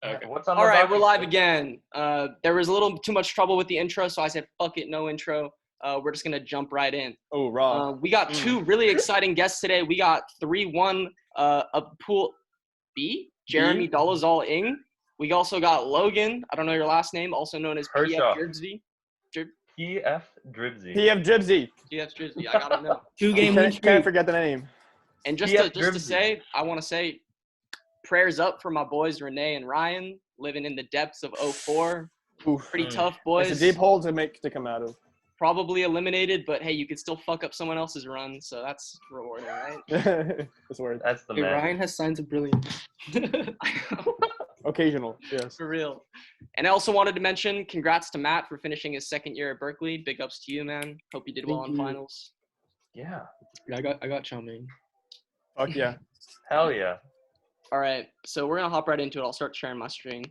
Okay. What's on All the right, docket? we're live again. There was a little too much trouble with the intro, so I said, fuck it, no intro. We're just going to jump right in. Oh, raw. We got two really exciting guests today. We got 3-1 of Pool B, Jeremy Dolezal Ing. We also got Logan, I don't know your last name, also known as Kershaw. PF Dribsy. PF Dribsy. PF Dribsy. PF Dribsy, I gotta know. Two-game win streak. Can't forget the name. And just PF to Dribsy. say, I want to say prayers up for my boys Renee and Ryan, living in the depths of 04. Oof. Pretty tough, boys. It's a deep hole to come out of. Probably eliminated, but hey, you could still fuck up someone else's run, so that's rewarding, right? This word. That's the Hey, man. Ryan has signs of brilliance. Occasional, yes. For real. And I also wanted to mention congrats to Matt for finishing his second year at Berkeley. Big ups to you, man. Hope you did well Thank in you. finals. Yeah. Yeah, I got chow mein. Fuck yeah. Hell yeah. All right, so we're gonna hop right into it. I'll start sharing my screen.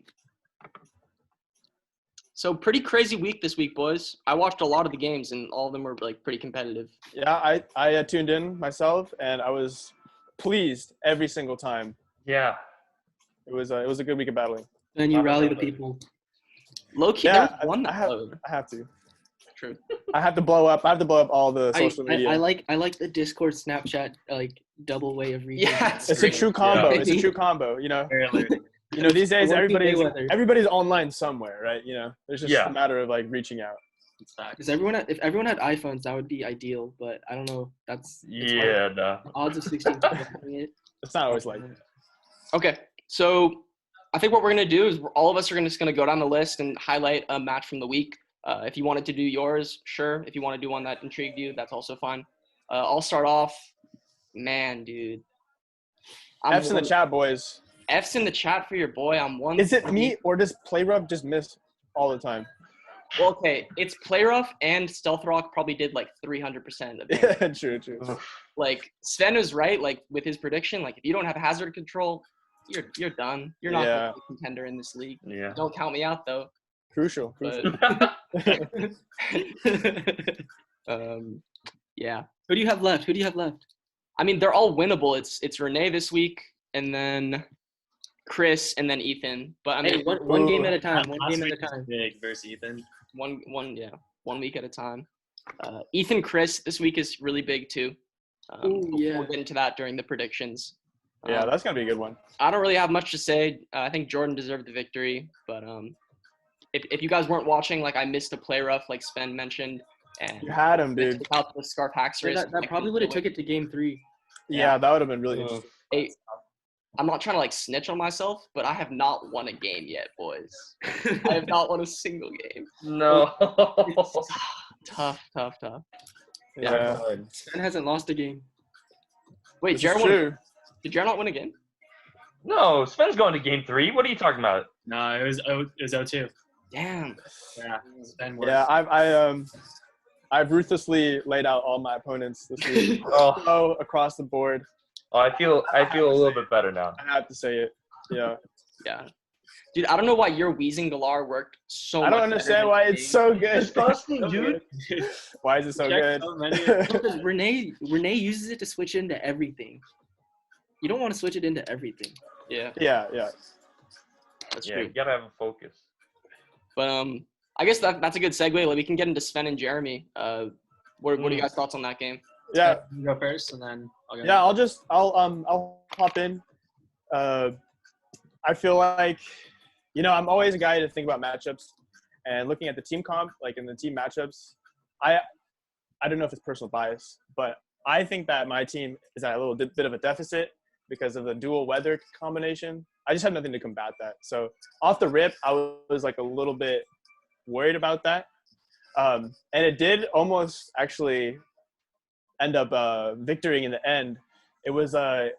So pretty crazy week this week, boys. I watched a lot of the games, and all of them were like pretty competitive. Yeah, I tuned in myself, and I was pleased every single time. Yeah. It was a good week of battling. And you rally the people. Low key, Yeah, there was one that I flowed. have to. True. I have to blow up all the social media. I like the Discord Snapchat like double way of reaching. Yeah, out. It's a true combo. Yeah. It's a true combo. You know. Barely. You know, these days It won't be Mayweather. everybody's online somewhere, right? You know, there's just Yeah. a matter of like reaching out. It's facts. If everyone had iPhones, that would be ideal. But I don't know. It's Yeah, hard. nah. Odds of 16 people doing it. It's not always like. Okay, so I think what we're gonna do is all of us are just gonna go down the list and highlight a match from the week. If you wanted to do yours, sure. If you want to do one that intrigued you, that's also fine. I'll start off. Man, dude. F's in the chat, boys. F's in the chat for your boy. I'm one. Is it me or does PlayRough just miss all the time? Well, okay, it's Play Rough and Stealth Rock probably did like 300% of it. Yeah, true. Like Sven is right, like with his prediction. Like if you don't have hazard control, you're done. You're not Yeah. gonna be a contender in this league. Yeah. Don't count me out though. Crucial. But yeah. Who do you have left? I mean, they're all winnable. It's Renee this week, and then Chris, and then Ethan. But I mean, Hey, one game at a time. One Last game at week a was time. big versus Ethan. one week at a time. Ethan, Chris, this week is really big too. Ooh, yeah. We'll get into that during the predictions. Yeah, that's gonna be a good one. I don't really have much to say. I think Jordan deserved the victory, but if you guys weren't watching, like I missed a play rough, like Sven mentioned, and You had him, dude. without the scarf hacks race, That probably would have took it to game 3. Yeah, that would have been really interesting. Hey, I'm not trying to like snitch on myself, but I have not won a game yet, boys. I have not won a single game. No. Tough. Yeah, Sven hasn't lost a game. Wait, this is Jared won. true. Did Jared not win a game? No, Sven's going to game 3. What are you talking about? No, it was 0-2. Damn. Yeah. Sven won. Yeah, I've ruthlessly laid out all my opponents this week. Oh, Across the board. I feel a little bit better now. I have to say it. Yeah. Yeah. Dude, I don't know why your Wheezing Galar worked so much I don't better understand than why me. it's so good. Disgusting, So dude. good. Why is it so Check good? so many. Because Renee uses it to switch into everything. You don't want to switch it into everything. Yeah, Yeah. that's Yeah, true. you gotta have a focus. But I guess that's a good segue. Like we can get into Sven and Jeremy. What are you guys' thoughts on that game? Yeah. You go first, and then I'll go. Yeah, I'll hop in. I feel like, I'm always a guy to think about matchups and looking at the team comp, like in the team matchups. I don't know if it's personal bias, but I think that my team is at a little bit of a deficit because of the dual weather combination. I just have nothing to combat that. So off the rip, I was like a little bit worried about that. And it did almost actually end up victorying in the end. It was a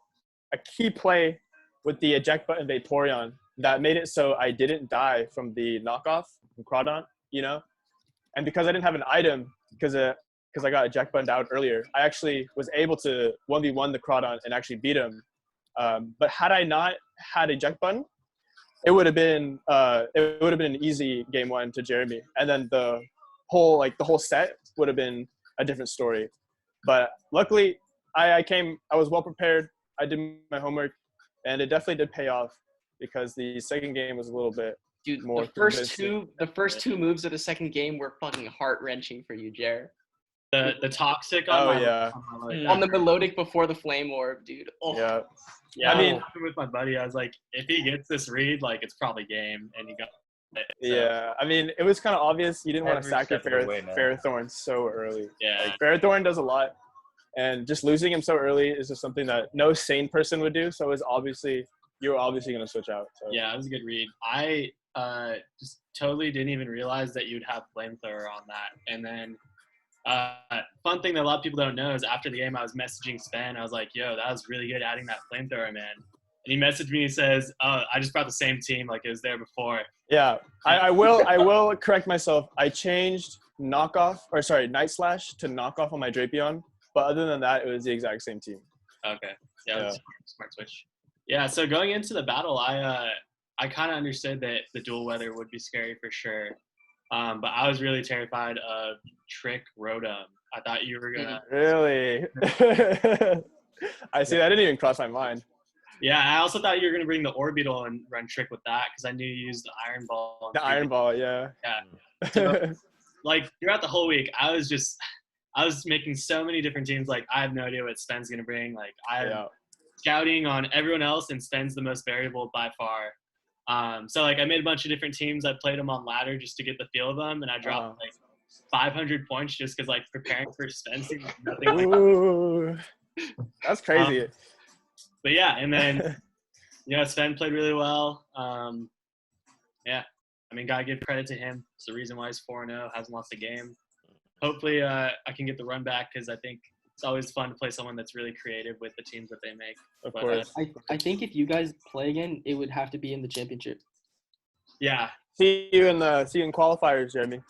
key play with the eject button Vaporeon that made it so I didn't die from the knockoff from Crawdon, And because I didn't have an item, because I got eject buttoned out earlier, I actually was able to 1v1 the Crawdon and actually beat him. But had I not had eject button, it would have been an easy game 1 to Jeremy, and then the whole set would have been a different story. But luckily, I was well prepared. I did my homework, and it definitely did pay off. because the second game was a little bit Dude, more the first two moves of the second game were fucking heart wrenching for you, Jer. The toxic on Oh, my yeah. on my On the melodic before the flame orb, dude. Oh, Yeah. Yeah, I mean- was talking with my buddy, I was like, if he gets this read, like it's probably game, and he got it. So, Yeah, I mean, it was kind of obvious you didn't want to Every sack your step of the way, man. Ferrothorn so early. Yeah. Like, Ferrothorn does a lot, and just losing him so early is just something that no sane person would do. So it was you were obviously going to switch out. So. Yeah, it was a good read. I just totally didn't even realize that you'd have flamethrower on that. And then fun thing that a lot of people don't know is after the game, I was messaging Sven. I was like, yo, that was really good adding that flamethrower, man. And he messaged me and says, oh, I just brought the same team like it was there before. Yeah, I will correct myself. I changed Night Slash to knockoff on my Drapion. But other than that, it was the exact same team. Okay. Yeah. Smart switch. Yeah, so going into the battle, I kind of understood that the dual weather would be scary for sure. But I was really terrified of Trick Rotom. I thought you were going to – Really? I see. That didn't even cross my mind. Yeah, I also thought you were going to bring the Orbital and run Trick with that because I knew you used the Iron Ball. The Iron Ball, yeah. Yeah. So, like, throughout the whole week, I was making so many different teams. Like, I have no idea what Sven's going to bring. Like, I'm scouting on everyone else, and Sven's the most variable by far. So, like, I made a bunch of different teams. I played them on ladder just to get the feel of them, and I dropped, like, 500 points just because, like, preparing for Sven's team was nothing like that. Ooh, that's crazy. But, yeah, and then, Sven played really well. Yeah. I mean, gotta give credit to him. It's the reason why he's 4-0, hasn't lost a game. Hopefully, I can get the run back because I think it's always fun to play someone that's really creative with the teams that they make. Of But, course. I think if you guys play again, it would have to be in the championship. Yeah. See you in qualifiers, Jeremy.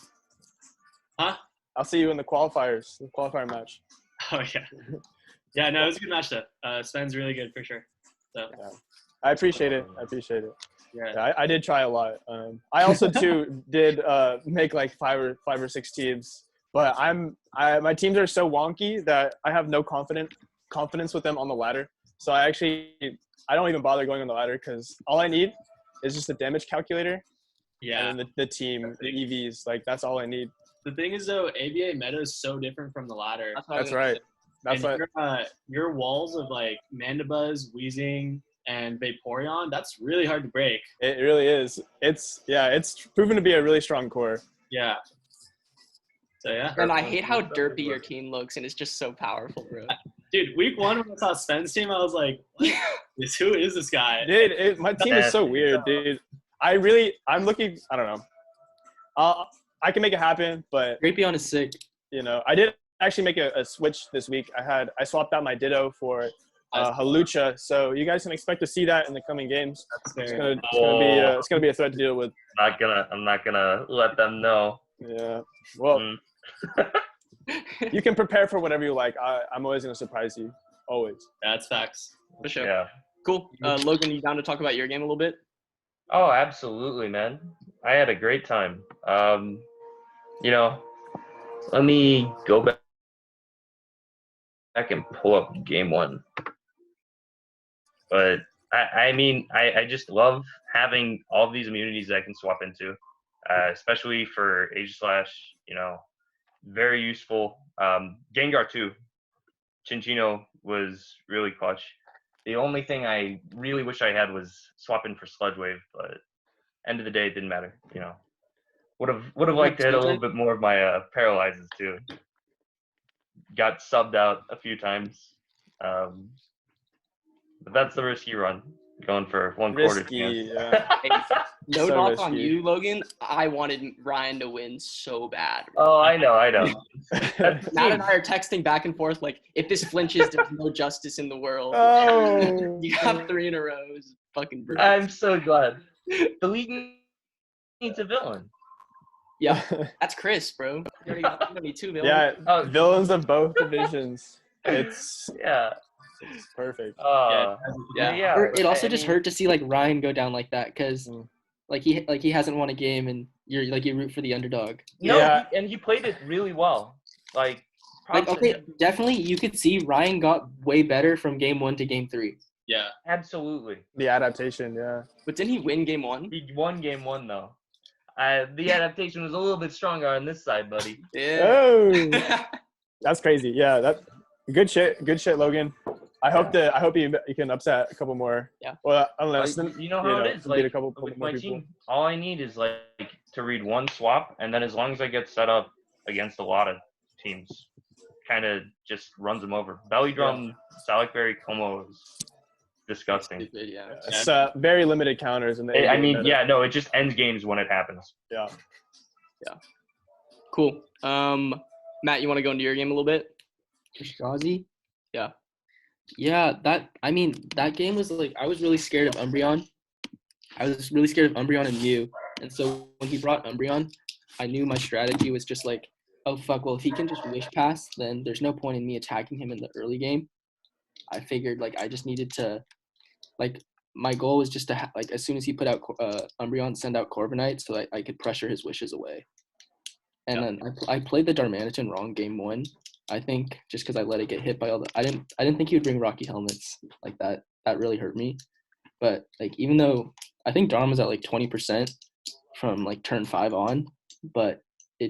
Huh? I'll see you in the qualifier match. Oh, yeah. Yeah, no, it was a good match, though. Sven's really good for sure. So, Yeah. I appreciate it. yeah. Yeah, I did try a lot. I also too did make like five or six teams, but my teams are so wonky that I have no confidence with them on the ladder. So I don't even bother going on the ladder because all I need is just a damage calculator. Yeah. And then the team, the EVs, like that's all I need. The thing is, though, ABA meta is so different from the ladder. That's right. That's and what. Your walls of like Mandibuzz, Weezing, and Vaporeon, that's really hard to break. It really is. It's proven to be a really strong core. Yeah. So, yeah. And I hate how derpy your team looks, and it's just so powerful, bro. Dude, week 1 when I saw Sven's team, I was like, who is this guy? Dude, my team is so weird, dude. I'm looking. I don't know. I can make it happen, but Drapion is sick. I did actually make a switch this week. I swapped out my Ditto for Halucha, so you guys can expect to see that in the coming games. It's gonna be a threat to deal with. I'm not gonna let them know. Yeah. Well, you can prepare for whatever you like. I'm always gonna surprise you. Always. That's facts. For sure. Yeah. Cool. Logan, you down to talk about your game a little bit? Oh, absolutely, man. I had a great time. Let me go back and pull up game 1. But I just love having all these immunities that I can swap into, especially for Aegislash. Very useful. Gengar too. Chinchino was really clutch. The only thing I really wish I had was swapping for Sludge Wave, but end of the day, it didn't matter. Would have liked to hit a little bit more of my paralyzes too. Got subbed out a few times, but that's the risky run. Going for 1/4 chance. Yeah. No So knock on risky. you, Logan. I wanted Ryan to win so bad. Oh, I know. Matt and I are texting back and forth like, if this flinches, there's no justice in the world. Oh. You got 3 in a row. It's fucking brutal. I'm so glad. The league needs a villain. Yeah, that's Chris, bro. You already got me 2 villains. Yeah. Oh, Villains of both divisions. It's yeah. perfect. Yeah. It also just hurt to see like Ryan go down like that because like he hasn't won a game and you root for the underdog. No, Yeah. and he played it really well. Like okay, definitely you could see Ryan got way better from game 1 to game 3. Yeah. Absolutely. The adaptation, yeah. But didn't he win game 1? He won game 1 though. The adaptation was a little bit stronger on this side, buddy. Yeah. Oh, that's crazy. Yeah, that good shit, Logan. I hope you can upset a couple more. Yeah. Well, unless You know how it is. beat Like a couple with more my people. team, all I need is like to read one swap, and then as long as I get set up against a lot of teams, kind of just runs them over. Belly drum, Salikberry, Como is disgusting. Stupid, yeah. It's very limited counters in the. I ABA mean, meta. yeah, no, it just ends games when it happens. Yeah. Cool. Matt, you want to go into your game a little bit? Shazi? Yeah. Yeah, that game was like, I was really scared of Umbreon. I was really scared of Umbreon and Mew. And so when he brought Umbreon, I knew my strategy was just like, oh, fuck, well, if he can just Wish Pass, then there's no point in me attacking him in the early game. I figured, like, I just needed to, like, my goal was just to, like, as soon as he put out Umbreon, send out Corviknight so that I could pressure his wishes away. And then I played the Darmanitan wrong game 1. I think just because I let it get hit by all the – I didn't think he would bring Rocky Helmets like that. That really hurt me. But, like, even though I think Darm was at, like, 20% from, like, turn 5 on, but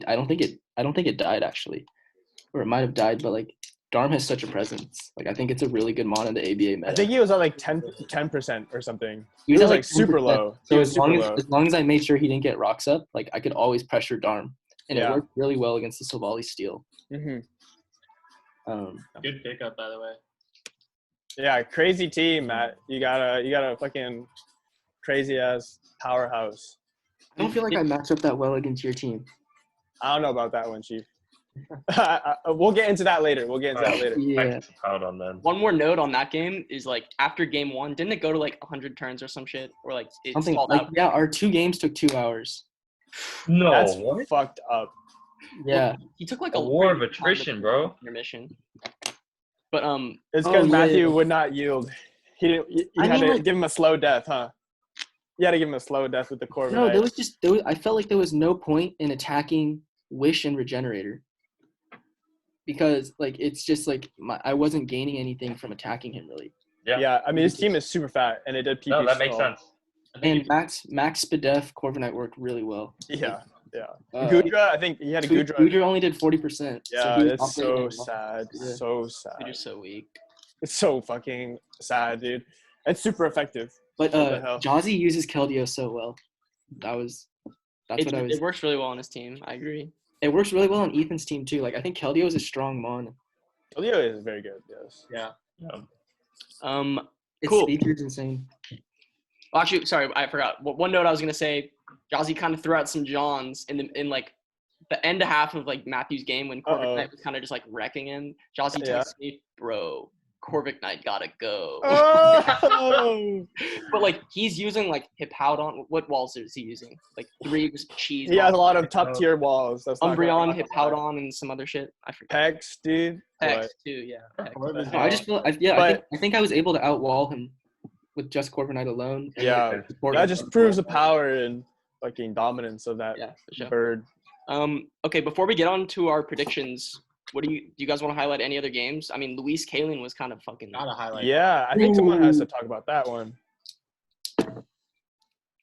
I don't think it died, actually. Or it might have died, but, like, Darm has such a presence. Like, I think it's a really good mon in the ABA meta. I think he was at like 10% or something. He was at, like super 10%. low. So as long as I made sure he didn't get rocks up, like, I could always pressure Darm. And it worked really well against the Silvally Steel. Mm-hmm. Good pickup, by the way. Yeah, crazy team, Matt. You got a fucking crazy ass powerhouse. I don't feel like I match up that well against your team. I don't know about that one, Chief. We'll get into that later. Yeah. On them. One more note on that game is, like, after game 1, didn't it go to, like, 100 turns or some shit? Or, like, it Something stalled like, out? yeah, our 2 games took 2 hours. No, That's what? fucked up. Yeah. He took, like, A war of attrition, bro. Intermission. But, It's because Matthew yeah. would not yield. He didn't. You had to give him a slow death, huh? You had to give him a slow death with the Corviknight. No, I felt like there was no point in attacking Wish and Regenerator. Because, like, it's just, like, I wasn't gaining anything from attacking him, really. Yeah, I mean, his team is super fat, and it did PP. No, that makes sense. And Max Spadef, Corviknight worked really well. Yeah. Gudra, I think he had a Gudra. Gudra only did 40%. Yeah, it's so sad. Yeah. So sad. Gudra's so weak. It's so fucking sad, dude. It's super effective. But What the hell? Jazzy uses Keldeo so well. It works really well on his team. I agree. It works really well on Ethan's team too. Like, I think Keldeo is a strong mon. Leo is very good. Yes. Yeah. Its Cool. feature's insane. Well, actually, sorry, I forgot. One note I was gonna say, Jazzy kind of threw out some Johns in like the end half of like Matthew's game when Corviknight was kind of just like wrecking him. Jazzy texted me, bro, Corviknight gotta go. Oh! But like he's using like Hippowdon. What walls is he using? Like 3 cheese. He has a lot of top tier walls. That's Umbreon, Hippowdon, and some other shit. I forget. Pex, dude. Pex too, yeah. Pex. I just feel, I think I was able to outwall him with just Corviknight alone. Yeah, that just proves the power and fucking dominance of that for sure. bird. Okay, before we get on to our predictions, do you guys want to highlight any other games? I mean, Luis Kaelin was kind of fucking. Not a highlight. Yeah, I think someone has to talk about that one.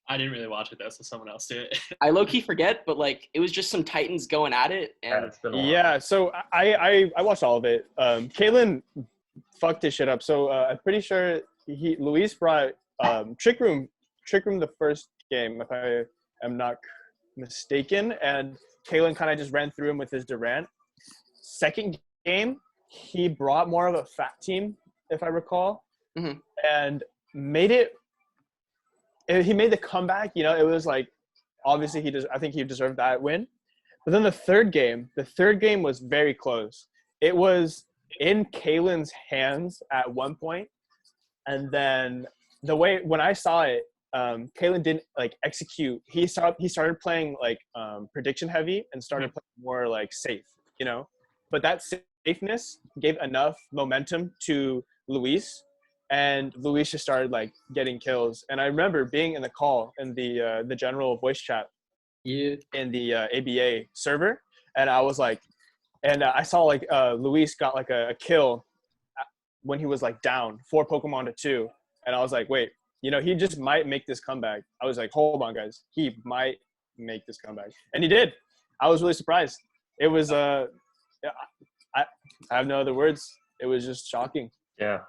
I didn't really watch it though, so someone else did it. I low key forget, but like it was just some Titans going at it, and it's been a while. Yeah, so I watched all of it. Kaelin fucked his shit up. So I'm pretty sure Luis brought Trick Room the first game, if I am not mistaken, and Kaelin kind of just ran through him with his Durant. Second game, he brought more of a fat team, if I recall, and made it. He made the comeback. You know, it was like obviously I think he deserved that win. But then the third game was very close. It was in Kaelin's hands at one point, and then when I saw it, Kaelin didn't like execute. He started playing like prediction heavy and started playing more like safe, you know. But that safeness gave enough momentum to Luis, and Luis just started like getting kills. And I remember being in the call in the general voice chat in the ABA server, and I was like, I saw like Luis got like a kill when he was like down 4 Pokemon to 2. and I was like, wait, he just might make this comeback. I was like, hold on, guys, he might make this comeback, and he did. I was really surprised. It was I have no other words. It was just shocking. Yeah.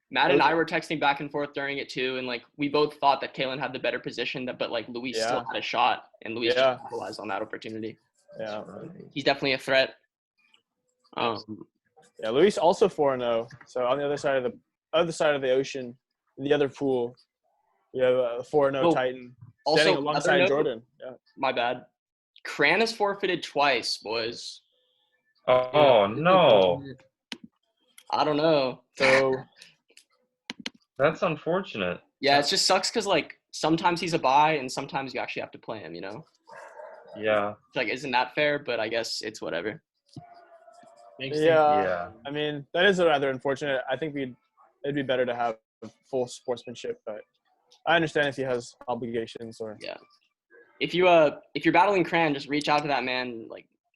Matt and I were texting back and forth during it too, and like we both thought that Kalen had the better position, but like Luis still had a shot, and Luis just capitalized on that opportunity. Yeah, he's definitely a threat. Yeah, Luis also 4-0. So on the other side of the ocean, in the other pool, you have a 4-0 Titan standing alongside Jordan. Yeah. My bad. Cran is forfeited twice, boys. Oh no. I don't know. So that's unfortunate. Yeah, it just sucks because like sometimes he's a buy and sometimes you actually have to play him. Yeah. It's like, isn't that fair? But I guess it's whatever. Yeah. I mean, that is rather unfortunate. I think it'd be better to have full sportsmanship, but I understand if he has obligations or. Yeah. If you're battling Cran, just reach out to that man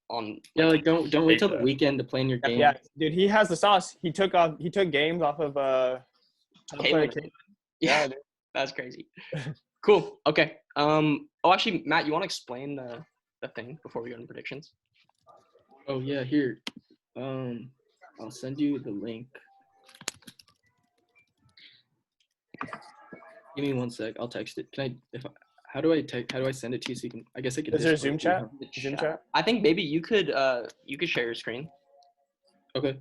don't wait till the weekend to play in your game. Yeah, dude, he has the sauce. He took games off of Caitlin. Yeah, that's crazy. Cool. Okay. Actually, Matt, you want to explain the thing before we go into predictions? Oh yeah, here. I'll send you the link. Give me 1 sec. I'll text it. How do I send it to you so you can? I guess I can. Is there a Zoom chat? Zoom chat? I think maybe you could share your screen. Okay.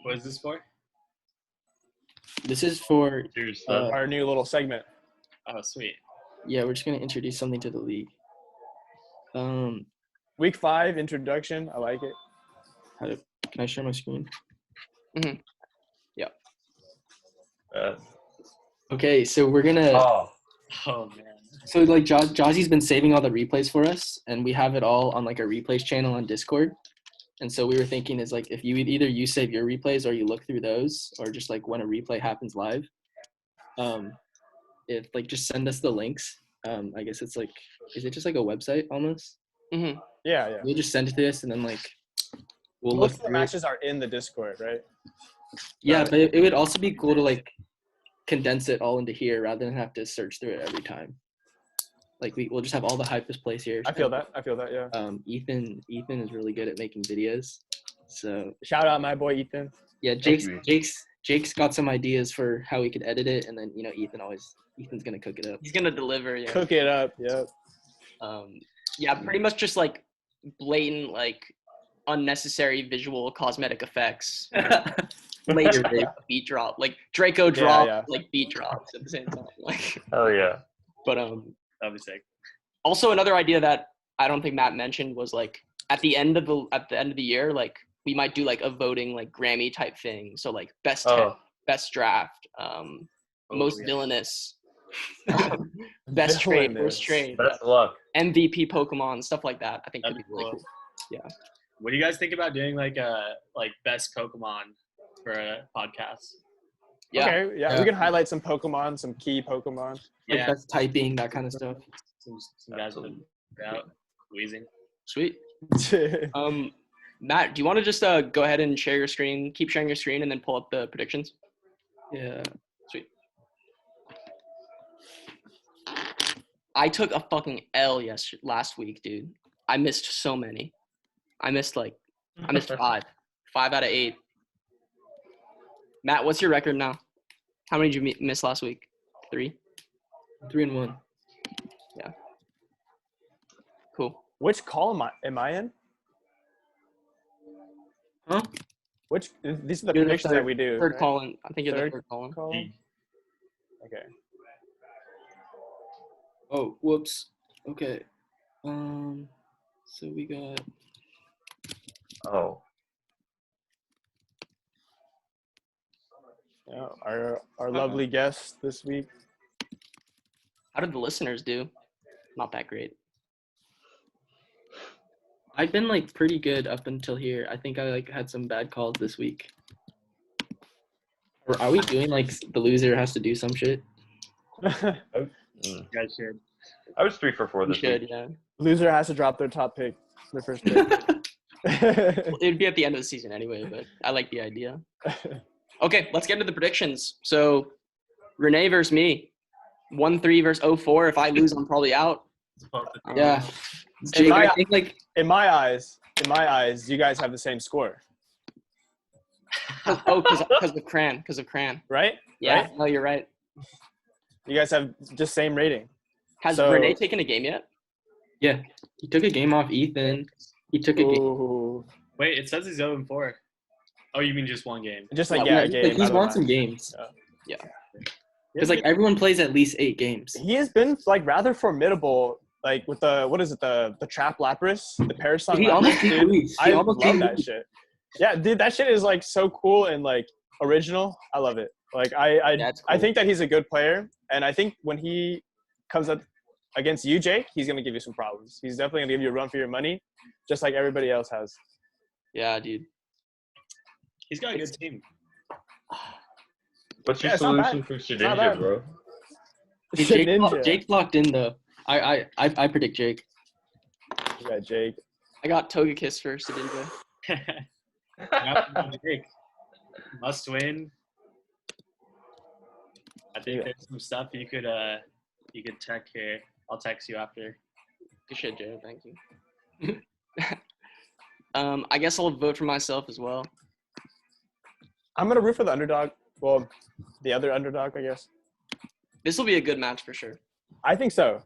What is this for? This is for our new little segment. Oh, sweet. Yeah, we're just gonna introduce something to the league. Week 5 introduction. I like it. Can I share my screen? Mm-hmm. Yeah. Okay, so we're gonna. Oh man. So like Jazzy's been saving all the replays for us, and we have it all on like a replays channel on Discord. And so we were thinking is like if you save your replays or you look through those, or just like when a replay happens live, if like just send us the links. I guess it's like, is it just like a website almost? Mm-hmm. Yeah. We'll just send it to us, and then like we'll Most look. of the matches are in the Discord, right? Yeah, but it would also be cool to like condense it all into here rather than have to search through it every time. Like we'll just have all the hypest plays here. I feel that. Yeah. Ethan is really good at making videos. So shout out my boy Ethan. Yeah, Jake's got some ideas for how we could edit it, and then Ethan's gonna cook it up. He's gonna deliver. Yeah. Cook it up. Yeah. Yeah, pretty much just like blatant like unnecessary visual cosmetic effects. Later beat drop, like Draco drop, like beat drops at the same time. Like. Oh yeah. But that'd be sick. Also, another idea that I don't think Matt mentioned was like at the end of the year, like we might do like a voting like Grammy type thing. So like best 10, best draft, most villainous, best trade, worst trade, best luck, MVP Pokemon, stuff like that. I think that'd be really cool. Yeah. What do you guys think about doing like best Pokemon for a podcast? Yeah. Okay. Yeah, we can highlight some Pokemon, some key Pokemon. Like best typing, that kind of stuff. Some guys have been out wheezing. Sweet. Matt, do you want to just go ahead and share your screen, keep sharing your screen, and then pull up the predictions? Yeah. Sweet. I took a fucking L last week, dude. I missed so many. I missed 5. 5 out of 8. Matt, what's your record now? How many did you miss last week? 3? 3-1. Yeah. Cool. Which column am I in? Huh? These are the predictions that we do. Third right? column. I think you're the third column. Okay. Oh, whoops. Okay. So we got. Oh. Yeah, our lovely guest this week. How did the listeners do? Not that great. I've been like pretty good up until here. I think I like had some bad calls this week. Are we doing like the loser has to do some shit? You guys should. I was 3 for 4 this week. Yeah. Loser has to drop their top pick, their first pick. It would be at the end of the season anyway, but I like the idea. Okay, let's get into the predictions. So, Renee versus me. 1-3 versus 0-4. If I lose, I'm probably out. Yeah. In Jake, my- I think like in my eyes, you guys have the same score, Because of Cran. right? Yeah, Right? no, you're right. You guys have just same rating. Has So- Renee taken a game yet? yeah, he took a game off Ethan. He took a game. Ooh. Wait, it says he's 0-4. Oh, you mean just one game? Just like, Yeah, a game. He's out of won the some match. games. Yeah. Because like everyone plays at least 8 games. He has been like rather formidable, like with the trap Lapras, the Parasong He almost Lapras, beat dude. Luis. He I almost love beat that Luis. shit. Yeah, dude, that shit is like so cool and like original. I love it. Like I That's I cool. think that he's a good player, and I think when he comes up against you, Jake, he's gonna give you some problems. He's definitely gonna give you a run for your money, just like everybody else has. Yeah, dude. He's got a good team. What's your Yeah, it's not solution bad. for It's not Shedinja, bad. bro? Dude, Ninja. Jake's locked in though. I predict Jake. Yeah, Jake. I got Togekiss first, Ninja. Jake. Must win. I think Yeah. there's some stuff you could check here. I'll text you after. Good shit, Joe. Thank you. I guess I'll vote for myself as well. I'm gonna root for the underdog. Well, the other underdog, I guess. This will be a good match for sure. I think so.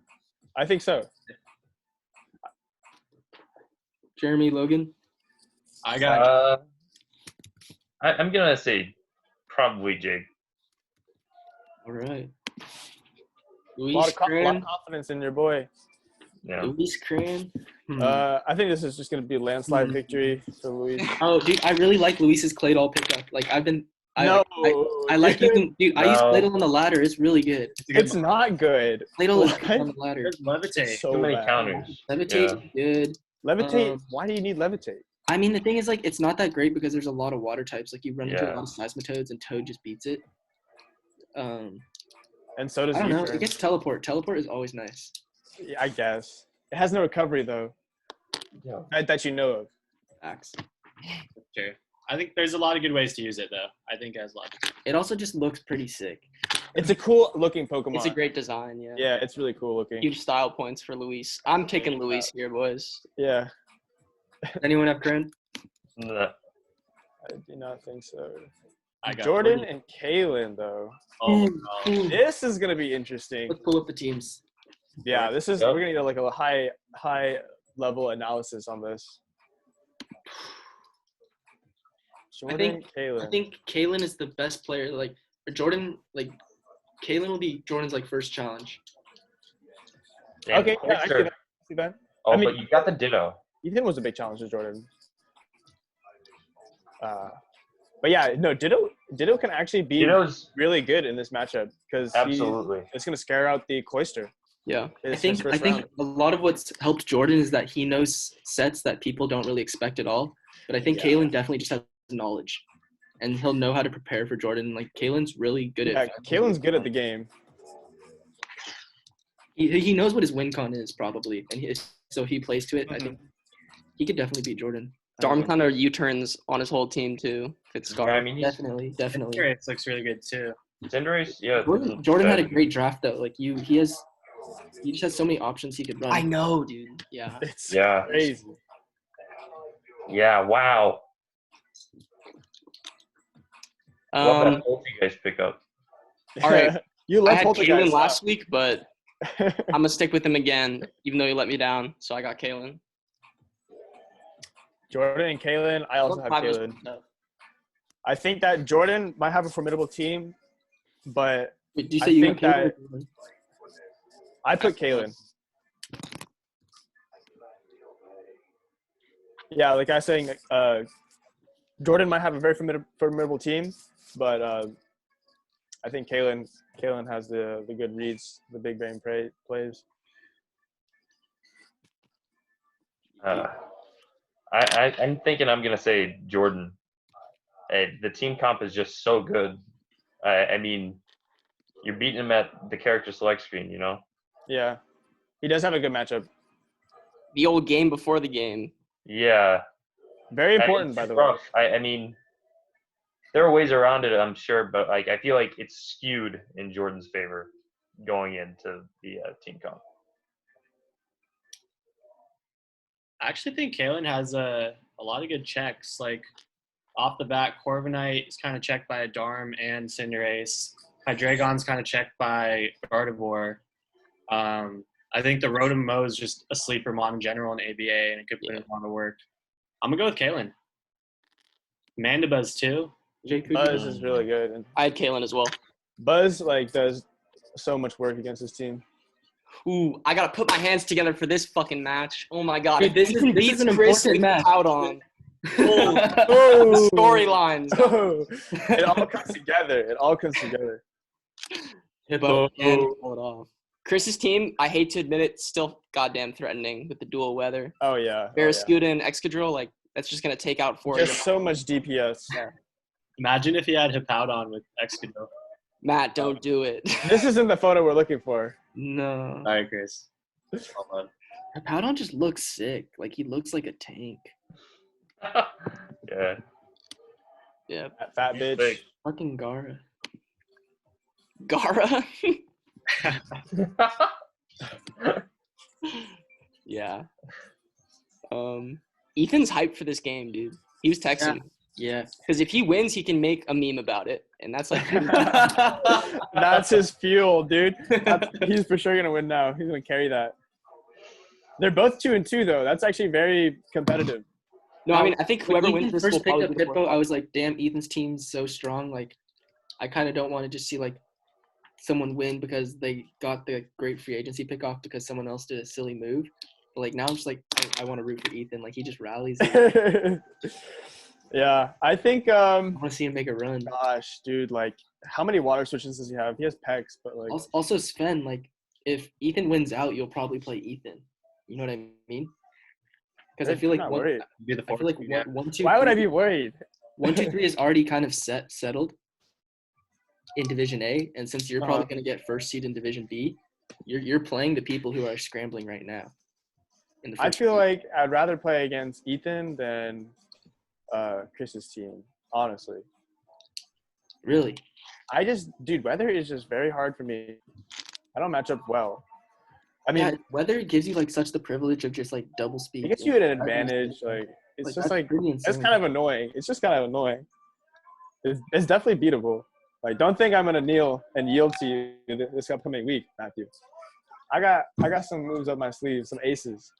Jeremy, Logan. I got I'm gonna say probably Jake. All right. A Luis lot of Cran. confidence in your boy. Yeah. Luis Cran. I think this is just gonna be a landslide victory for Luis. Oh, dude, I really like Luis's Claydol pickup. Like I No, like dude, using. Dude, I use No. Claydol on the ladder. It's really good. It's not good. Claydol is What? good on the ladder. There's Levitate. It's so Too many bad. counters. Levitate's good. Levitate. Um, Why do you need levitate? I mean, the thing is, like, it's not that great because there's a lot of water types. Like, you run into a Yeah. lot of Seismitoads, and Toad just beats it. And so does I don't know. U-turn. It gets teleport. Teleport is always nice. Yeah, I guess it has no recovery though. Yeah. That you know of. Facts. Sure. I think there's a lot of good ways to use it though. I think it has a lot. It also just looks pretty sick. It's a cool looking Pokemon. It's a great design, yeah. Yeah, it's really cool looking. Huge style points for Luis. I'm taking Luis here, boys. Yeah, Anyone have Cran? Nah. I do not think so. I got Jordan and Kaylin though. Oh, Ooh. This is gonna be interesting. Let's pull up the teams. Yeah, this is. Yep. We're gonna need like a high level analysis on this. Jordan, Kaylin. I think Kaylin is the best player. Like Jordan, like Kaylin will be Jordan's like first challenge. Damn, Okay, yeah, I sure. see that. See that? Oh, I mean- but you got the Ditto. Ethan was a big challenge to Jordan. But yeah, no, Ditto can actually be Ditto's really good in this matchup because absolutely. it's gonna scare out the Cloister. Yeah. I think a lot of what's helped Jordan is that he knows sets that people don't really expect at all. But I think Yeah. Kaylin definitely just has knowledge, and he'll know how to prepare for Jordan. Like Kaylin's really good Yeah, at. Kaylin's good at the game. He knows what his win con is probably, and so he plays to it. I Mhm. think he could definitely beat Jordan. Darm kind of U-turns on his whole team too. If it's I Scar. mean, Definitely. Cinderace looks really good too. Cinderace, yeah. Jordan had a great draft though. Like he just has so many options he could run. I know, dude. Yeah. It's Yeah. crazy. Yeah, wow. Love that ult you guys pick up. All right. You I left had Poltergeist Kalen last week, but out. I'm gonna stick with him again, even though he let me down. So I got Kalen. Jordan and Kaylin. I also have Kaylin. I think that Jordan might have a formidable team, but Wait, do you I say you think got Kaylin? that- I put Kaylin. Yeah, like I was saying, Jordan might have a very formidable team, but I think Kaylin has the good reads, the big brain plays. I'm thinking I'm gonna say Jordan. The team comp is just so good. I mean, you're beating him at the character select screen, you know. Yeah, he does have a good matchup. The old game before the game. Yeah, Very important, It's by the way. rough. I mean, there are ways around it, I'm sure, but like I feel like it's skewed in Jordan's favor going into the team comp. I actually think Kalen has a lot of good checks. Like off the bat, Corviknight is kind of checked by a Darm and Cinderace. Hydreigon's kind of checked by Gardevoir. I think the Rotom Mow is just a sleeper mod in general in ABA, and it could put in a lot of work. I'm going to go with Kalen. Mandibuzz, too. Buzz is really good. And I had Kalen as well. Buzz, like, does so much work against his team. Ooh, I gotta put my hands together for this fucking match. Oh my god. Dude, this is an important match. Out on. Oh, Storylines. oh. It all comes together. It all comes together. Hippo can pull it off. Chris's team, I hate to admit it, still goddamn threatening with the dual weather. Oh, yeah. Barraskewda and Excadrill, like, that's just going to take out four. Just so much DPS. Yeah. Imagine if he had Hippowdon with Excadrill. Matt, don't do it. This isn't the photo we're looking for. No. All right, Chris. Well done. Hippowdon just looks sick. Like, he looks like a tank. Yeah. Yeah. That fat bitch. Big. Fucking Gara. Gara? Yeah. Ethan's hyped for this game, dude. He was texting. Yeah. Because if he wins, he can make a meme about it. And that's like That's his fuel, dude. He's for sure going to win now. He's going to carry that. They're both 2-2, though. That's actually very competitive. No, I mean, I think whoever when wins Ethan this will first picked probably up be Hippo, I was like, damn, Ethan's team's so strong. Like, I kind of don't want to just see, like, someone win because they got the great free agency pick off because someone else did a silly move. But, like, now I'm just like, I want to root for Ethan. Like, he just rallies. Yeah, I think I want to see him make a run. gosh, dude, like how many water switches does he have? He has pecs, but like Also, Sven, like, if Ethan wins out, you'll probably play Ethan. You know what I mean? Because I feel like not worried. Be the I feel like yeah. 1, 2, Why would I 3 be worried? 1, 2, 3 is already kind of settled in Division A, and since you're probably going to get first seed in Division B, you're playing the people who are scrambling right now. In the I first feel seed. like I'd rather play against Ethan than Chris's team, honestly. Really. Dude, weather is just very hard for me. I don't match up well. I mean, Yeah, weather gives you like such the privilege of just like double speed. it gets you at an advantage. Like it's just like it's kind of annoying. It's just kind of annoying. It's definitely beatable. Like, don't think I'm gonna kneel and yield to you this upcoming week, Matthew. I got some moves up my sleeve, some aces.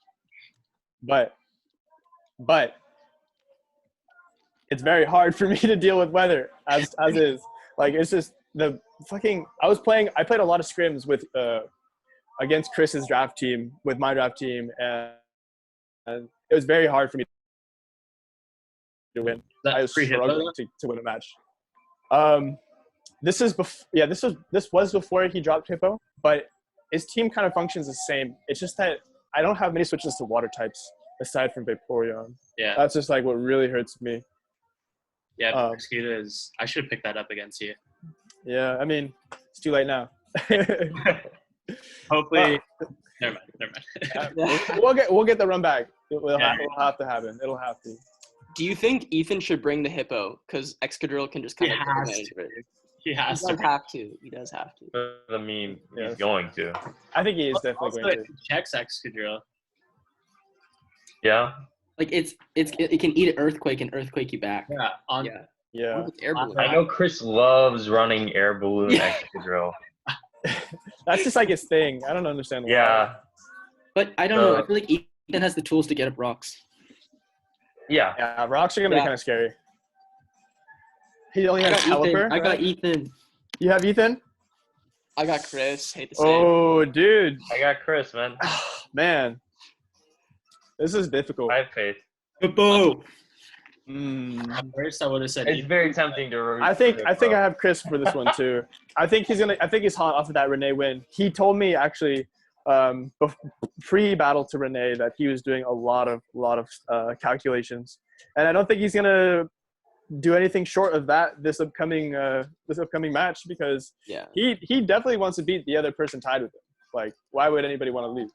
But it's very hard for me to deal with weather as is. Like, it's just the fucking. I played a lot of scrims with against Chris's draft team with my draft team, and it was very hard for me to win. I was struggling to win a match. This was before he dropped Hippo, but his team kind of functions the same. It's just that I don't have many switches to water types aside from Vaporeon. Yeah. That's just like what really hurts me. Yeah, Barraskewda is. I should pick that up against you. Yeah, I mean, it's too late now. Hopefully, never mind. We'll get the run back. It'll have to happen. It'll have to. Do you think Ethan should bring the Hippo? Because Excadrill can just kind of take advantage of it. He has He does to. have to. He does have to. I mean, Yes. he's going to. I think he is definitely Also, going it to. checks Excadrill. Yeah. like it can eat an earthquake and earthquake you back. Yeah. On. Yeah. Yeah. What with air balloon? I know Chris loves running air balloon Yeah. Excadrill. That's just like his thing. I don't understand why. Yeah. But I don't know. I feel like Ethan has the tools to get up rocks. Yeah. Yeah, rocks are going to be Yeah. kind of scary. He only I has got Ethan. Caliper. I got right? Ethan. You have Ethan? I got Chris. Hate to say it. Oh, dude. I got Chris, man. Man. This is difficult. I have faith. Hippo. At first, I would have said. It's very tempting to root I think for I Hippo. have Chris for this one too. I think he's hot off of that Renee win. He told me actually pre-battle to Renee that he was doing a lot of calculations, and I don't think he's gonna do anything short of that this upcoming match, because Yeah. he definitely wants to beat the other person tied with him. Like, why would anybody want to lose?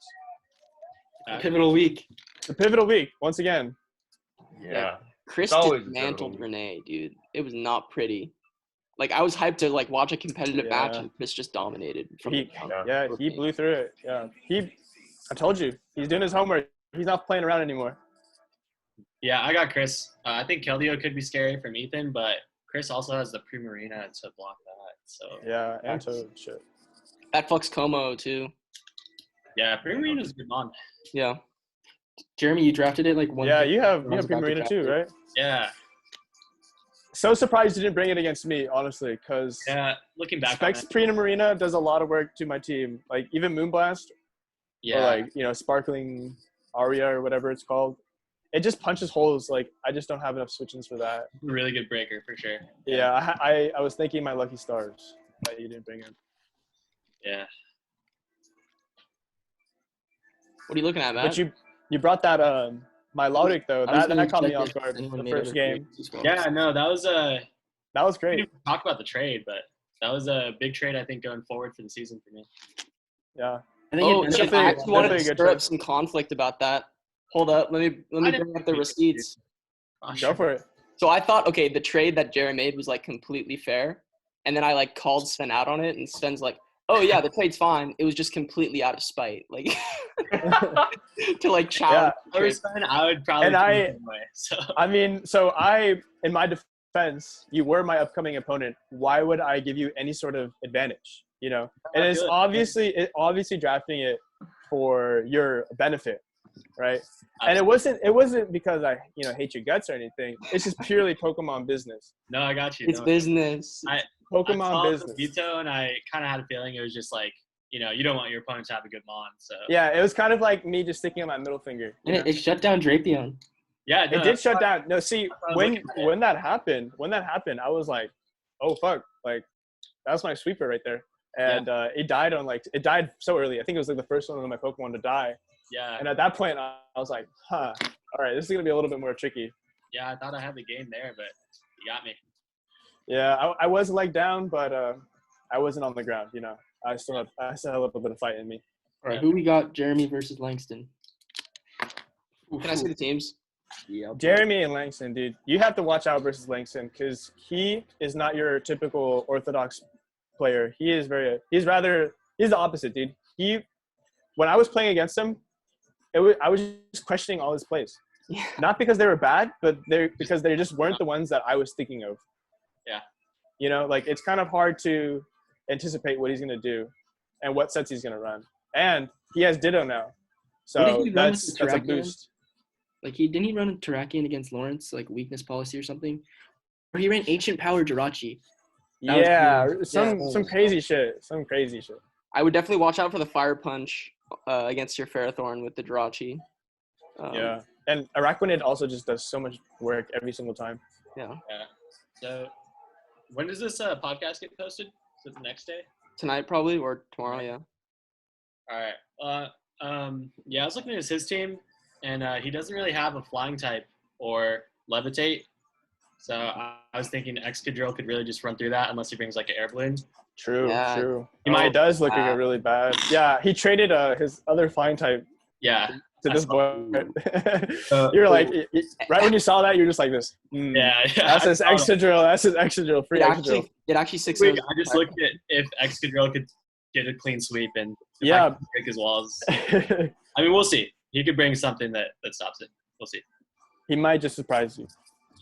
Pivotal week. The pivotal week once again. Yeah. Chris always dismantled difficult. Renee, dude. It was not pretty. Like I was hyped to like watch a competitive match, Yeah. and Chris just dominated. From He, the jump. yeah, he blew through it. Yeah, I told you, he's doing his homework. He's not playing around anymore. Yeah, I got Chris. I think Keldeo could be scary from Ethan, but Chris also has the Primarina to block that. So Yeah, and so shit. That fucks Como too. yeah, Primarina's a good mon. Yeah. Jeremy, you drafted it like one. Yeah, pick you have when I was about to Primarina draft too, it. right? Yeah, So surprised you didn't bring it against me, honestly, because yeah. Looking back on Specs it, Prina Marina does a lot of work to my team. Like even Moonblast yeah, or like Sparkling Aria or whatever it's called. It just punches holes. Like I just don't have enough switch-ins for that. really good breaker for sure. Yeah, I was thinking my lucky stars that you didn't bring in. Yeah. What are you looking at, Matt? But you brought that my Logic though. I was That gonna caught me check off if guard anyone the made first other game. trades as well. Yeah, no, that was That was we great. didn't even talk about the trade, but that was a big trade I think going forward for the season for me. Yeah. I think Oh it shit! definitely- I actually wanted to definitely a good stir up trade. some conflict about that. Hold up, let me I didn't bring up the think it- receipts. Go for it. So I thought, okay, the trade that Jerry made was like completely fair, and then I like called Sven out on it, and Sven's like, "Oh yeah, the trade's fine. It was just completely out of spite, like to like challenge." the trade. First, I would probably. And do I- it anyway, so I mean, in my defense, you were my upcoming opponent. Why would I give you any sort of advantage? You know, and I it's feel it. obviously drafting it for your benefit, right? And it wasn't because I hate your guts or anything. It's just purely Pokemon business. No, I got you. It's no. business. I Pokemon saw the business. veto, and I kind of had a feeling it was just like you don't want your opponent to have a good mon. So Yeah, it was kind of like me just sticking out my middle finger. you And know? it shut down Drapion. yeah, no, It did shut down. No, see, I was when looking at it. when that happened, I was like, oh fuck, like that's my sweeper right there. And it died so early. I think it was like the first one of my Pokemon to die. Yeah, And at that point, I was like, huh, all right, this is gonna be a little bit more tricky. yeah. I thought I had the game there, but you got me. Yeah, I was like down, but I wasn't on the ground. I still had a little bit of fight in me. All right, who we got? Jeremy versus Langston. Can I see the teams? Yeah. Jeremy and Langston, dude, you have to watch out versus Langston because he is not your typical orthodox player. He's the opposite, dude. When I was playing against him, I was just questioning all his plays. Yeah. Not because they were bad, but because they just weren't the ones that I was thinking of. Yeah. Like it's kind of hard to anticipate what he's gonna do and what sets he's gonna run. And he has Ditto now, What did so he run that's with the a Terrakion? boost. Like didn't he run Terrakion against Lawrence, like weakness policy or something? Or he ran Ancient Power Jirachi. That was Yeah, crazy. some Yeah. some crazy shit. Some crazy shit. I would definitely watch out for the Fire Punch against your Ferrothorn with the Jirachi. Yeah, and Araquanid also just does so much work every single time. Yeah. So, when does this podcast get posted? Is it the next day? Tonight probably or tomorrow. Yeah. All right. Yeah, I was looking at his team, and he doesn't really have a flying type or levitate. So I was thinking Excadrill could really just run through that unless he brings like an air balloon. True, Yeah. true. Oh, He does look wow. really bad. Yeah, he traded his other flying type Yeah. to this boy. Uh, You're like, right when you saw that, you're just like this. Yeah. That's his I saw that. Excadrill. That's his Excadrill. Free Excadrill. It actually 6 Wait, I just looked at if Excadrill could get a clean sweep and if I Yeah. could break his walls. I mean, we'll see. He could bring something that stops it. We'll see. He might just surprise you.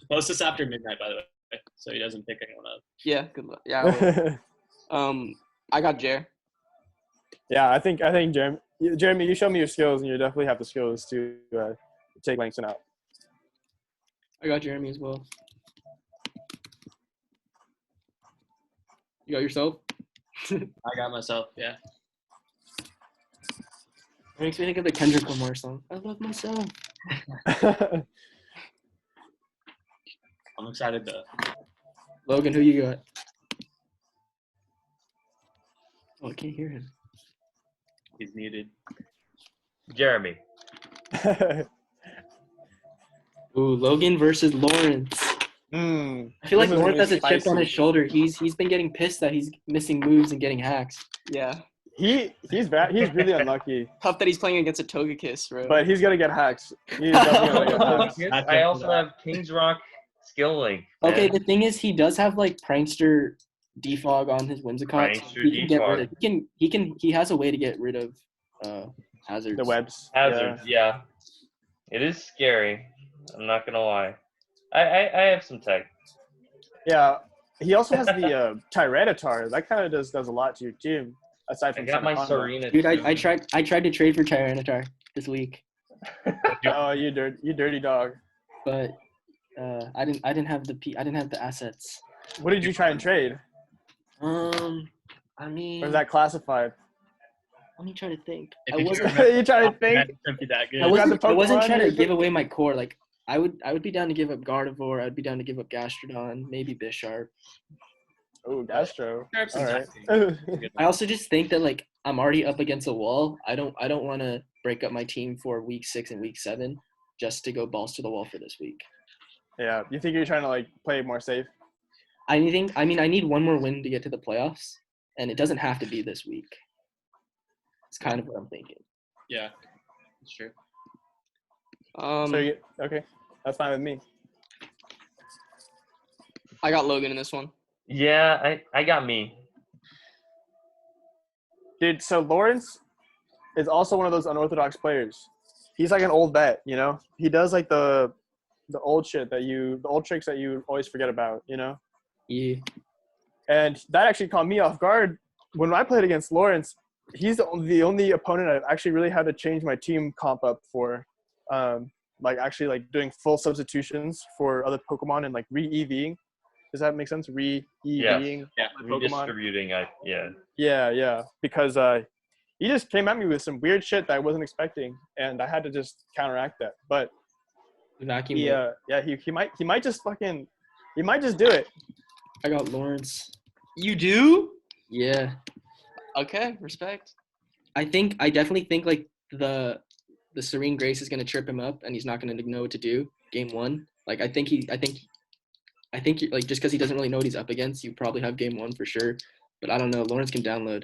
Post this after midnight, by the way, so he doesn't pick anyone up. Yeah. Good luck. Yeah. I will. I got Jer. Yeah, I think Jeremy, you show me your skills, and you definitely have the skills to take Langston out. I got Jeremy as well. You got yourself? I got myself. Yeah. It makes me think of the Kendrick Lamar song. I love myself. I'm excited to. Logan, who you got? Oh, I can't hear him. He's needed. Jeremy. Ooh, Logan versus Lawrence. Hmm. I feel like This is Lawrence gonna has be a chip on spicy. his shoulder. He's been getting pissed that he's missing moves and getting hacks. Yeah. He's bad. He's really unlucky. Tough that he's playing against a Togekiss, bro. But he's gonna get hacked. He's definitely gonna get hacked. Yes, Not I good for also that. have King's Rock Skill Link. Okay, man. the thing is, he does have like prankster defog on his Whimsicott. Prankster He can get rid of. defog. He has a way to get rid of hazards. The webs. Hazards, yeah. It is scary. I'm not gonna lie. I have some tech. Yeah. He also has the Tyranitar. That kind of does a lot to your team. Aside I from got my Combo. Serena. Dude, too. I tried to trade for Tyranitar this week, Oh, you dirty dog. but I didn't have the assets. What did you try and trade? I mean, Or is that classified? let me try to think. If I you wasn't. can You try to think? Couldn't be that good. I wasn't Pokemon trying to here? give away my core. Like I would be down to give up Gardevoir. I'd be down to give up Gastrodon, maybe Bisharp. Oh, Gastro. Sharp's All right. interesting. I also just think that like I'm already up against a wall. I don't want to break up my team for week 6 and week 7 just to go balls to the wall for this week. Yeah. You think you're trying to like play more safe? I need one more win to get to the playoffs, and it doesn't have to be this week. It's kind of what I'm thinking. Yeah, it's true. Okay, that's fine with me. I got Logan in this one. Yeah, I got me. Dude, so Lawrence is also one of those unorthodox players. He's like an old vet, you know? He does like the old shit the old tricks that you always forget about, you know? Yeah. And that actually caught me off guard. When I played against Lawrence, he's the only opponent I've actually really had to change my team comp up for. Like actually like doing full substitutions for other Pokemon and like re-EVing. Does that make sense? Re-EVing Yeah, my Pokemon. redistributing. Yeah. Yeah. Because he just came at me with some weird shit that I wasn't expecting, and I had to just counteract that. But Vacuum. he might just do it. I got Lawrence. You do? Yeah. Okay, respect. I definitely think like the Serene Grace is gonna trip him up, and he's not gonna know what to do game 1. Like I think like just because he doesn't really know what he's up against, you probably have game 1 for sure. But I don't know. Lawrence can download.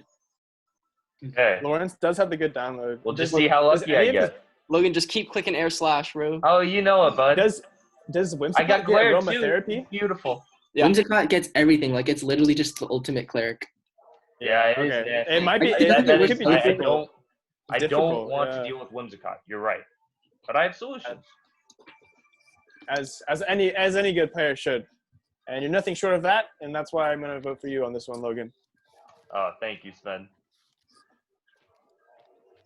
Okay. Lawrence does have the good download. We'll just see how lucky I get. Logan, just keep clicking air slash, bro. Oh, you know it, bud. Does I Whimsicott got get Glare aromatherapy? too. Beautiful. Yeah. Whimsicott gets everything. Like it's literally just the ultimate cleric. Yeah, it is. Okay. nasty. It might be. That It is could be fine. difficult. I don't Difficult, want yeah. to deal with Whimsicott. You're right, but I have solutions. As any good player should, and you're nothing short of that, and that's why I'm gonna vote for you on this one, Logan. Oh, thank you, Sven.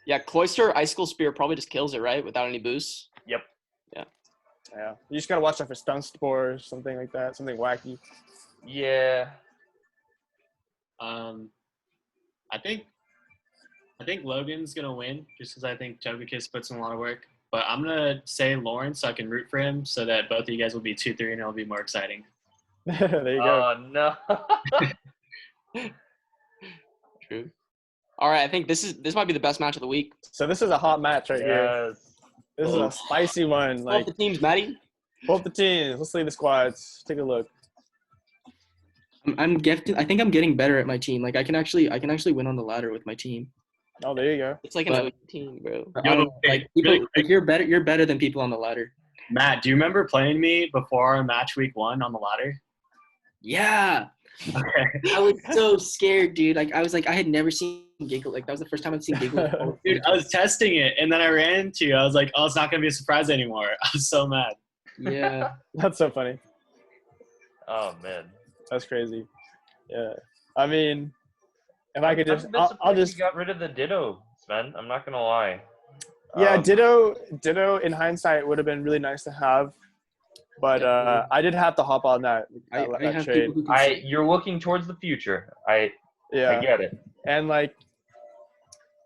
Yeah, Cloyster Icicle Spear probably just kills it, right? Without any boosts. Yep. Yeah, you just gotta watch out for stun spores, something like that, something wacky. Yeah. I think Logan's gonna win just because I think Togekiss puts in a lot of work. But I'm gonna say Lawrence so I can root for him so that both of you guys will be 2-3 and it'll be more exciting. There you go. Oh no. True. All right, I think this might be the best match of the week. So this is a hot match right here. Yes. This is a spicy one. Both Like the teams, Maddie. both the teams. Let's leave the squads. Take a look. I think I'm getting better at my team. Like I can actually win on the ladder with my team. Oh, there you go. It's like an But- OG team, bro. I don't know, like people, really quick. like, you're better than people on the ladder. Matt, do you remember playing me before our match week 1 on the ladder? Yeah. Okay. I was so scared, dude. Like I had never seen Giggle. Like that was the first time I've seen Giggle. Dude, I was testing it and then I ran into you. I was like, oh, it's not gonna be a surprise anymore. I was so mad. Yeah. That's so funny. Oh man. That's crazy. Yeah. I mean, if I could I'm just, a bit I'll surprised just. you got rid of the Ditto, Sven. I'm not gonna lie. Yeah, Ditto. In hindsight, would have been really nice to have, but I did have to hop on that I have trade. people who can see. You're looking towards the future. I Yeah, get it. and like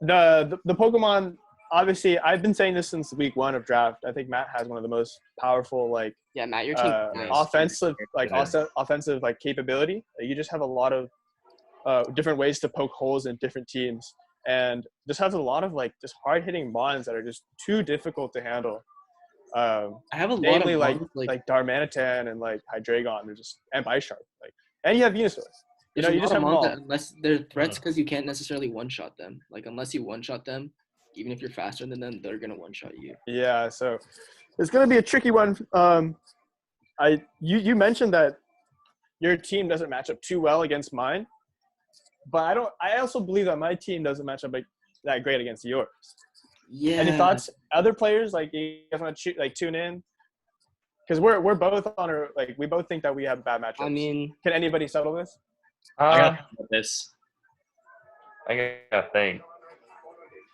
the Pokemon. Obviously, I've been saying this since week 1 of draft. I think Matt has one of the most powerful like Yeah, Matt, your team. offensive Yeah. offensive like capability. You just have a lot of different ways to poke holes in different teams, and just has a lot of like just hard hitting bonds that are just too difficult to handle. I have a lot Namely, of like bonds, Darmanitan and like Hydreigon, and Bisharp. And you have Venusaur. You There's know, a you lot just of have them mons all. that unless they're threats because you can't necessarily one-shot them. Like, unless you one-shot them, even if you're faster than them, they're going to one-shot you. Yeah, so it's gonna be a tricky one. You mentioned that your team doesn't match up too well against mine, but I also believe that my team doesn't match up like that great against yours. Yeah. Any thoughts? Other players like you guys want to tune in? Because we're both on our we both think that we have bad matchups. I mean, can anybody settle this? I got to think about this. I gotta think.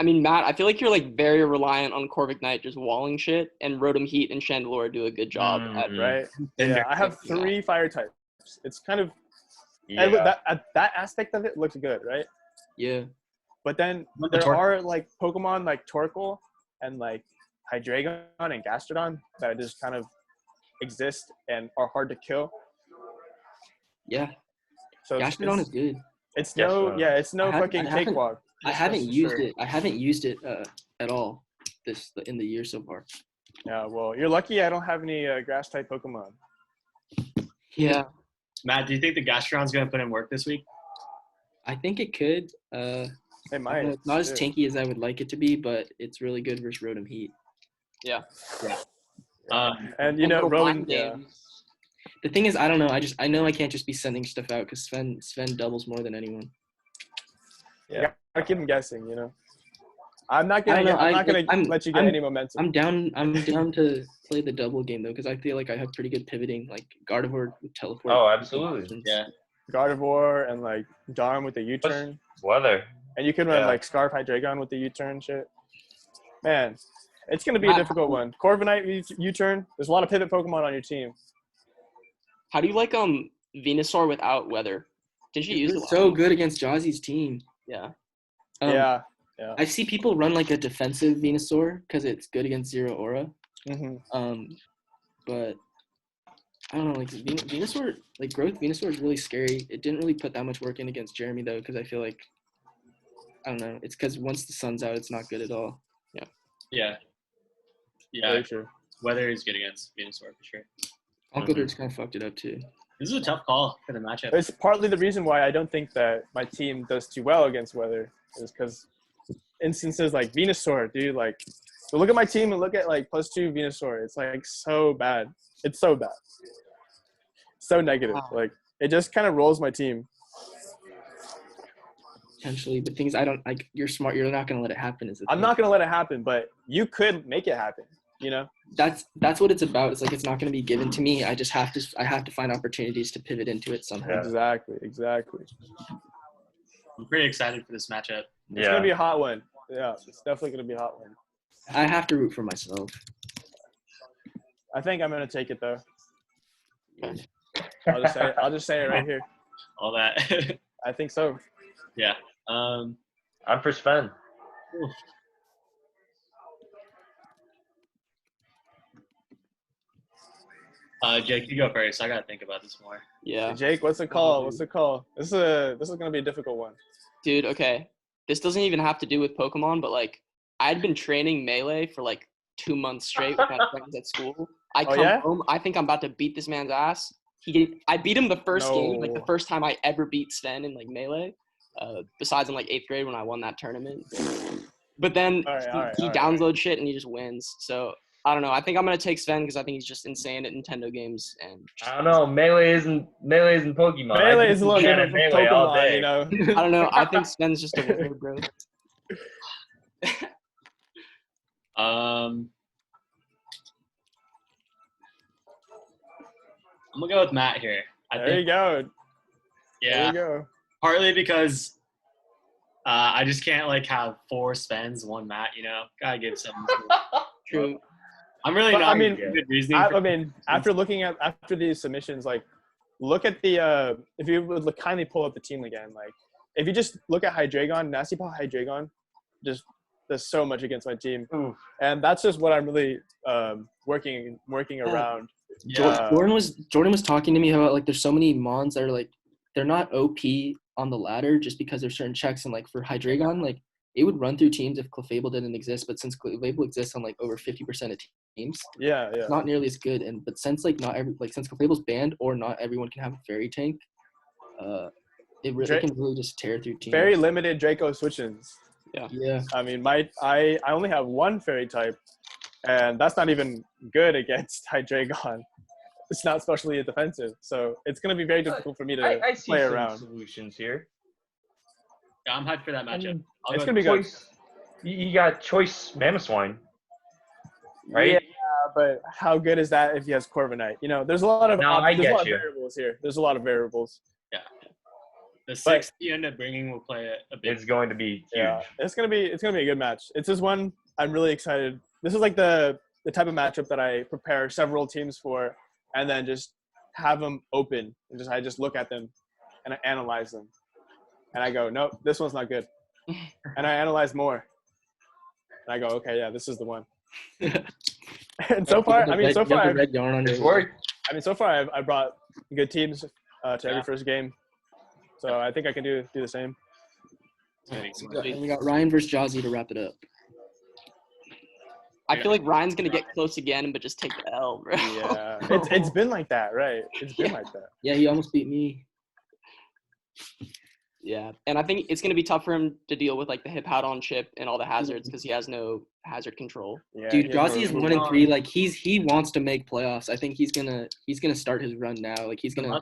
Matt, I feel like you're like very reliant on Corvic Knight just walling shit, and Rotom Heat and Chandelure do a good job at Mhm. Right? Been Yeah, I have fixing that. 3 fire types. It's kind of Yeah. that aspect of it looks good, right? Yeah. But then The there Torkoal. are like Pokemon like Torkoal and like Hydreigon and Gastrodon that just kind of exist and are hard to kill. Yeah. So Gastrodon is good. it's Gastrodon. it's no fucking cakewalk. I haven't used it. I haven't used it at all in the year so far. Yeah, well, you're lucky I don't have any grass type Pokemon. Yeah. Matt, do you think the Gastrodon's going to put in work this week? I think it could. They might. It's not as Shit. tanky as I would like it to be, but it's really good versus Rotom Heat. And you know, Uncle Rowan. Mind Yeah. games. The thing is, I don't know. I know I can't just be sending stuff out because Sven doubles more than anyone. Yeah. I keep them guessing. You know. I'm not I gonna. don't know, I'm not gonna I'm- let you get I'm- any momentum. I'm down to play the double game though because I feel like I have pretty good pivoting, like Gardevoir with teleport. Oh, absolutely. Yeah. Gardevoir and like Darm with the U-turn, Weather. and you can run Yeah. like Scarf Hydreigon with the U-turn shit. Man, it's gonna be a Matt, difficult one. Corviknight U-turn. There's a lot of pivot Pokemon on your team. How do you like Venusaur without weather? Did you use it? It's so good against Jazzy's team. Yeah. Yeah. I see people run like a defensive Venusaur because it's good against Zero Aura. hmm But I don't know, like Venusaur, like growth Venusaur is really scary. It didn't really put that much work in against Jeremy though, because I feel like I don't know. It's because once the sun's out, it's not good at all. Yeah. Very true. Weather is good against Venusaur for sure. Uncle Dirt's kind of fucked it up too. This is a tough call for the matchup. It's partly the reason why I don't think that my team does too well against weather is because instances like Venusaur, dude, like, so look at my team and look at like +2 Venusaur. It's like so bad. It's so bad. So negative. Wow. Like it just kind of rolls my team. Potentially, but things I don't like. You're smart. You're not gonna let it happen. I'm not gonna let it happen, but you could make it happen. You know? That's what it's about. It's like it's not gonna be given to me. I just have to find opportunities to pivot into it somehow. Yeah. Exactly. I'm pretty excited for this matchup. It's gonna be a hot one. Yeah, it's definitely gonna be a hot one. I have to root for myself. I think I'm gonna take it though. Okay. I'll just say it right here. All that. I think so. Yeah. I'm for Sven. Jake, you go first. I gotta think about this more. Yeah. Jake, what's the call? What's the call? This is gonna be a difficult one. Dude, okay. This doesn't even have to do with Pokemon, but like I'd been training Melee for like 2 months straight with my friends at school. I Oh, come yeah? home, I think I'm about to beat this man's ass. I beat him the first game, like the No. first time I ever beat Sven in like Melee. Besides in like 8th grade when I won that tournament. But then All right. he downloads shit and he just wins. So I don't know. I think I'm gonna take Sven because I think he's just insane at Nintendo games and just, I don't know. Melee isn't Pokemon. Melee is a little different different from Melee all Pokemon, day. you know. I don't know. I think Sven's just a winner, bro. I'm gonna go with Matt here. There you go. Yeah, There you go. partly because I just can't like have 4 Svens, 1 Matt. You know, gotta give some. True. I'm really But, not. I mean, good reasoning. I mean, after these submissions, like, look at the if you would kindly pull up the team again, like, if you just look at Hydreigon, Nasty Paw Hydreigon, just does so much against my team, Oof. and that's just what I'm really working around. yeah. Jordan was talking to me about like there's so many mons that are like they're not OP on the ladder just because there's certain checks and like for Hydreigon like it would run through teams if Clefable didn't exist, but since Clefable exists on like over 50% of teams, Yeah. it's not nearly as good. But since like since Clefable's banned or not everyone can have a fairy tank, It can really just tear through teams. Very limited Draco switch-ins. Yeah. I mean, I only have one fairy type, and that's not even good against Hydreigon. It's not especially defensive, so it's going to be very difficult for me to I see play some around. solutions here. Yeah, I'm hyped for that matchup. It's going to be good. You got choice Mamoswine, right? Yeah, but how good is that if he has Corviknight? You know, there's a lot of variables here. There's a lot of variables. Yeah. The 6 you end up bringing will play a bit. It's going to be huge. Yeah, it's gonna be a good match. It's just one I'm really excited. This is like the type of matchup that I prepare several teams for, and then just have them open and I just look at them and I analyze them, and I go, nope, this one's not good, and I analyze more, and I go, okay, yeah, this is the one. And so far, I brought good teams to every first game. So I think I can do the same. And we got Ryan versus Jazzy to wrap it up. I feel like Ryan's gonna get close again, but just take the L, bro. Yeah, it's been like that, right? It's been like that. Yeah, he almost beat me. Yeah, and I think it's gonna be tough for him to deal with like the hip out on chip and all the hazards because he has no hazard control. Yeah, dude, Jazzy is 1-3. Like he wants to make playoffs. I think he's gonna start his run now. Like he's gonna.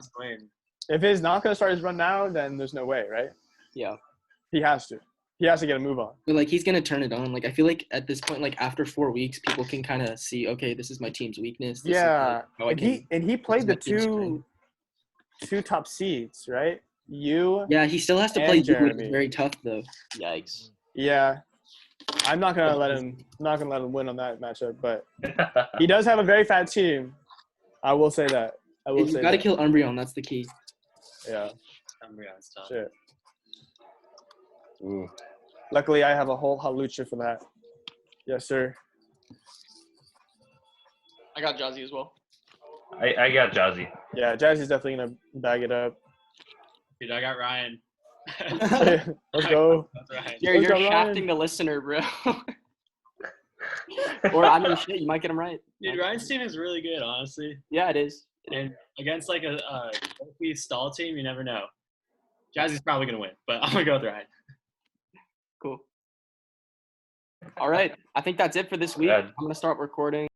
If he's not going to start his run now, then there's no way, right? Yeah. He has to. He has to get a move on. But, like, he's going to turn it on. Like, I feel like at this point, like, after 4 weeks, people can kind of see, okay, this is my team's weakness. This is, like, he played the two top seeds, right? Yeah, he still has to play you, which is very tough, though. Yikes. Yeah. I'm not going to let him win on that matchup, but he does have a very fat team. I will say that. You got to kill Umbreon. That's the key. Yeah. Umbreon's tough. Shit. Ooh. Luckily, I have a whole Halucha for that. Yes, sir. I got Jazzy as well. I got Jazzy. Yeah, Jazzy's definitely going to bag it up. Dude, I got Ryan. Let's go. You're shafting the listener, bro. Or, I mean, shit, you might get him right. Dude, Ryan's team is really good, honestly. Yeah, it is. And against like a stall team, you never know. Jazzy's probably gonna win, but I'm gonna go with Ryan. Cool. All right, I think that's it for this week. I'm gonna start recording.